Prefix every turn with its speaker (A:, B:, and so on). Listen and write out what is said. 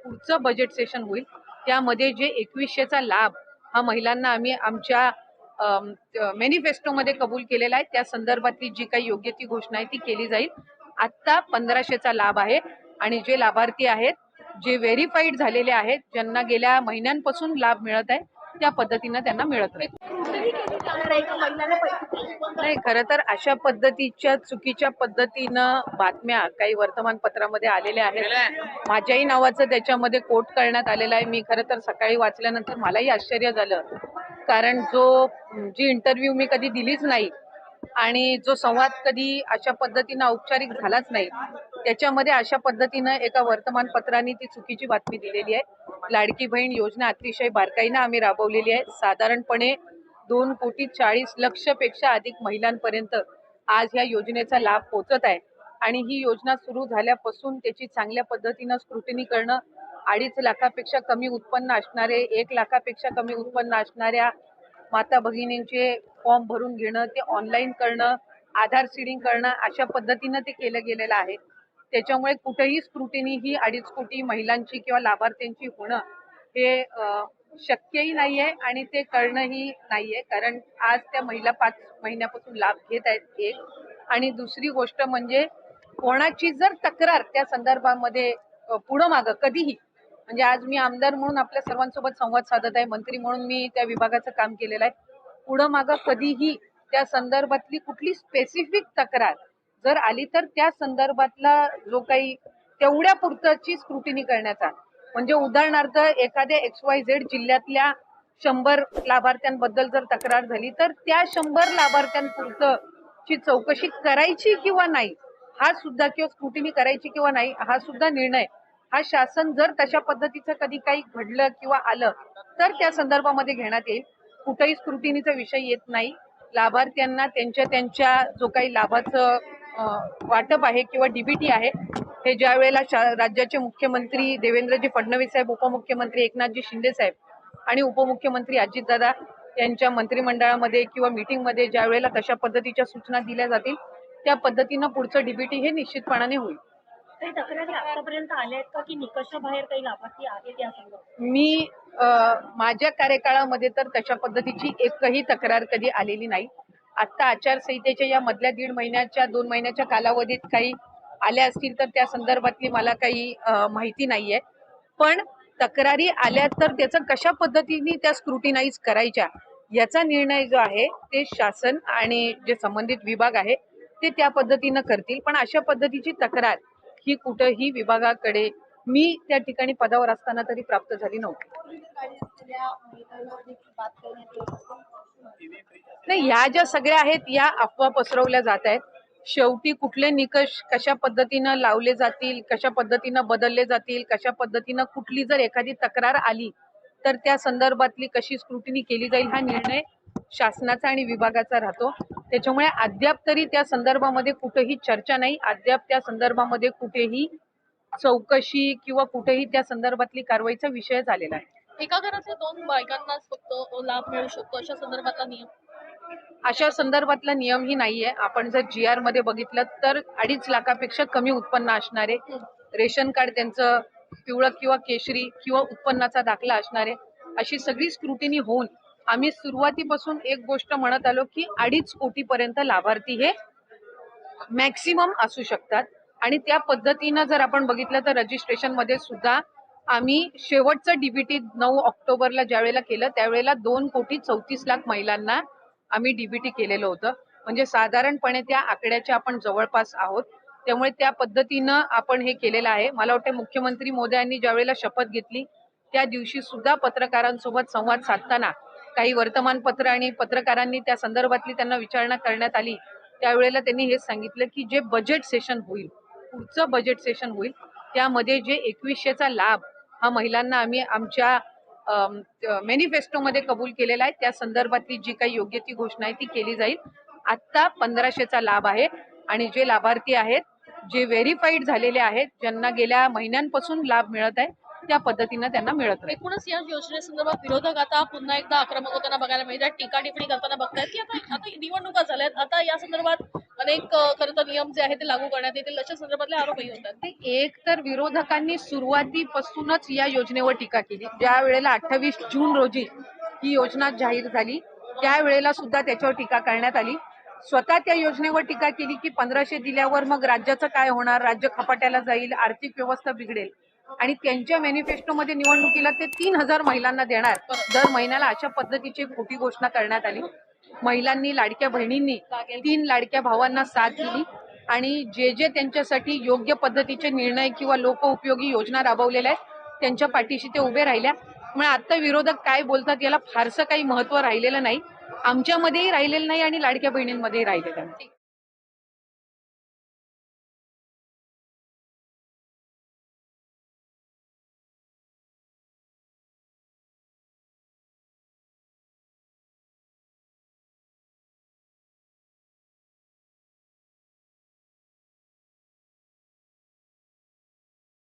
A: पुढचं budget session होईल त्यामध्ये जे 2100चा लाभ हा महिलांना आम्ही आमच्या मॅनिफेस्टोमध्ये कबूल केलेला आहे त्या संदर्भातली जी काही योग्य ती घोषणा आहे ती केली जाईल। आता 1500चा लाभ आहे आणि जे लाभार्थी आहेत जे व्हेरीफाईड झालेले आहेत ज्यांना गेल्या महिन्यांपासून लाभ मिळत आहे त्या पद्धतीनं त्यांना मिळत राहील। नाही, खरं तर अशा पद्धतीच्या चुकीच्या पद्धतीनं बातम्या काही वर्तमानपत्रामध्ये आलेल्या आहेत। माझ्याही नावाचं त्याच्यामध्ये कोट करण्यात आलेलं आहे। मी खरं तर सकाळी वाचल्यानंतर मलाही आश्चर्य झालं, कारण जी इंटरव्ह्यू मी कधी दिलीच नाही आणि जो संवाद कधी अशा पद्धतीनं औपचारिक झालाच नाही, त्याच्यामध्ये अशा पद्धतीनं एका वर्तमानपत्राने ती चुकीची बातमी दिलेली आहे। लाडकी बहीण योजना अतिशय बारकाईनं आम्ही राबवलेली आहे। साधारणपणे 2,40,00,00,000 पेक्षा अधिक महिलांपर्यंत आज ह्या योजनेचा लाभ पोहोचत आहे आणि ही योजना सुरू झाल्यापासून त्याची चांगल्या पद्धतीनं स्क्रुटिनी करणं, 2.5 लाखापेक्षा कमी उत्पन्न असणारे, 1 लाखापेक्षा कमी उत्पन्न असणाऱ्या माता भगिनींचे फॉर्म भरून घेणं, ते ऑनलाईन करणं, आधार सीडिंग करणं, अशा पद्धतीनं ते केलं गेलेलं आहे। त्याच्यामुळे कुठेही स्क्रुटिनी ही 2.5 कोटी महिलांची किंवा लाभार्थ्यांची होणं हे शक्यही नाहीये आणि ते करणंही नाहीये, कारण आज त्या महिला 5 महिन्यापासून लाभ घेत आहेत। एक आणि दुसरी गोष्ट म्हणजे कोणाची जर तक्रार त्या संदर्भामध्ये पुढं मागं कधीही, म्हणजे आज मी आमदार म्हणून आपल्या सर्वांसोबत संवाद साधत आहे, मंत्री म्हणून मी त्या विभागाचं काम केलेलं आहे, पुढं मागं कधीही त्या संदर्भातली कुठली स्पेसिफिक तक्रार जर आली तर त्या संदर्भातला जो काही तेवढ्या पुरतची स्क्रुटिनी करण्याचा, म्हणजे उदाहरणार्थ एखाद्या XYZ जिल्ह्यातल्या 100 लाभार्थ्यांबद्दल जर तक्रार झाली तर त्या 100 लाभार्थ्यांपुरतची चौकशी करायची किंवा नाही हा सुद्धा, किंवा स्क्रुटिनी करायची किंवा नाही हा सुद्धा निर्णय हा शासन जर तशा पद्धतीचं कधी काही घडलं किंवा आलं तर त्या संदर्भामध्ये घेण्यात येईल। कुठेही स्क्रुटिनीचा विषय येत नाही। लाभार्थ्यांना त्यांच्या जो काही लाभाचं वाटप आहे किंवा डीबीटी आहे हे ज्या वेळेला राज्याचे मुख्यमंत्री देवेंद्रजी फडणवीस साहेब, उपमुख्यमंत्री एकनाथजी शिंदे साहेब आणि उपमुख्यमंत्री अजितदादा यांच्या मंत्रिमंडळामध्ये किंवा मीटिंगमध्ये ज्या वेळेला तशा पद्धतीच्या सूचना दिल्या जातील त्या पद्धतीनं पुढचं डीबीटी हे निश्चितपणाने होईल।
B: काही तक्रारी आतापर्यंत आल्या आहेत का की निकषाबाहेर काही लाभार्थी आहेत या संदर्भात?
A: मी माझ्या कार्यकाळामध्ये तर तशा पद्धतीची एकही तक्रार कधी आलेली नाही। आता आचारसंहितेच्या या मधल्या 1.5 महिन्याच्या 2 महिन्याच्या कालावधीत काही आल्या असतील तर त्या संदर्भातली मला काही माहिती नाहीये, पण तक्रारी आल्या तर त्याचं कशा पद्धतीने त्या स्क्रुटिनाइज करायच्या याचा निर्णय जो आहे ते शासन आणि जे संबंधित विभाग आहे ते त्या पद्धतीनं करतील। पण अशा पद्धतीची तक्रार ही कुठेही विभागाकडे मी त्या ठिकाणी पदावर असताना तरी प्राप्त झाली नव्हती। नाही, ह्या ज्या सगळ्या आहेत या अफवा पसरवल्या जात आहेत। शेवटी कुठले निकष कशा पद्धतीनं लावले जातील, कशा पद्धतीनं बदलले जातील, कशा पद्धतीनं कुठली जर एखादी तक्रार आली तर त्या संदर्भातली कशी स्क्रुटिनी केली जाईल हा निर्णय शासनाचा आणि विभागाचा राहतो। त्याच्यामुळे अद्याप तरी त्या संदर्भामध्ये कुठेही चर्चा नाही, अद्याप त्या संदर्भामध्ये कुठेही चौकशी किंवा कुठेही त्या संदर्भातली कारवाईचा विषय झालेला आहे।
B: एका घरातल्या 2 बायकांनाच फक्त लाभ मिळू शकतो अशा संदर्भातला नियम?
A: अशा संदर्भातला नियमही नाहीये। आपण जर GR मध्ये बघितलं तर 2.5 लाखापेक्षा कमी उत्पन्न असणारे, रेशन कार्ड त्यांचं पिवळं किंवा केशरी किंवा उत्पन्नाचा दाखला असणारे, अशी सगळी स्क्रुटिनी होऊन आम्ही सुरुवातीपासून एक गोष्ट म्हणत आलो की 2.5 कोटीपर्यंत लाभार्थी हे मॅक्सिमम असू शकतात आणि त्या पद्धतीनं जर आपण बघितलं तर रजिस्ट्रेशन मध्ये सुद्धा आम्ही शेवटचं डीबीटी 9 ऑक्टोबरला ज्यावेळेला केलं त्यावेळेला 2,34,00,000 महिलांना आम्ही डीबीटी केलेलं होतं, म्हणजे साधारणपणे त्या आकड्याच्या आपण जवळपास आहोत। त्यामुळे त्या पद्धतीनं आपण हे केलेलं आहे। मला वाटतं मुख्यमंत्री मोदयांनी ज्यावेळेला शपथ घेतली त्या दिवशी सुद्धा पत्रकारांसोबत संवाद साधताना काही वर्तमानपत्र आणि पत्रकारांनी त्या संदर्भातली त्यांना विचारणा करण्यात आली त्यावेळेला त्यांनी हेच सांगितलं की जे बजेट सेशन होईल, पुढचं बजेट सेशन होईल त्यामध्ये जे 2100चा लाभ हा महिलांना आम्ही आमच्या मॅनिफेस्टोमध्ये कबूल केलेला आहे त्या संदर्भातली जी काही योग्य ती घोषणा आहे ती केली जाईल। आता 1500चा लाभ आहे आणि जे लाभार्थी आहेत जे व्हेरीफाईड झालेले आहेत ज्यांना गेल्या महिन्यांपासून लाभ मिळत आहे त्या पद्धतीनं त्यांना मिळत राहील.
C: एकूणच या योजनेसंदर्भात विरोधक आता पुन्हा एकदा आक्रमक होताना बघायला मिळतात, टीका टिप्पणी करताना बघतायत की आता निवडणुका झाल्यात, आता या संदर्भात अनेक खरं तर नियम जे आहेत ते लागू करण्यात येतील अशा संदर्भातले आरोपही होतात.
A: ते एक तर विरोधकांनी सुरुवातीपासूनच या योजनेवर टीका केली. ज्या वेळेला 28 जून रोजी ही योजना जाहीर झाली त्यावेळेला सुद्धा त्याच्यावर टीका करण्यात आली. स्वतः त्या योजनेवर टीका केली की 1500 दिल्यावर मग राज्याचं काय होणार, राज्य खपाट्याला जाईल, आर्थिक व्यवस्था बिघडेल. आणि त्यांच्या मॅनिफेस्टोमध्ये निवडणुकीला ते 3000 महिलांना देणार दर महिन्याला, अशा पद्धतीची खोटी घोषणा करण्यात आली. महिलांनी, लाडक्या बहिणींनी 3 लाडक्या भावांना साथ दिली आणि जे त्यांच्यासाठी योग्य पद्धतीचे निर्णय किंवा लोकउपयोगी योजना राबवलेल्या आहेत त्यांच्या पाठीशी ते उभे राहिल्या. मग आता विरोधक काय बोलतात याला फारसं काही महत्व राहिलेलं नाही, आमच्यामध्येही राहिलेलं नाही आणि लाडक्या बहिणींमध्येही राहिलेलं नाही.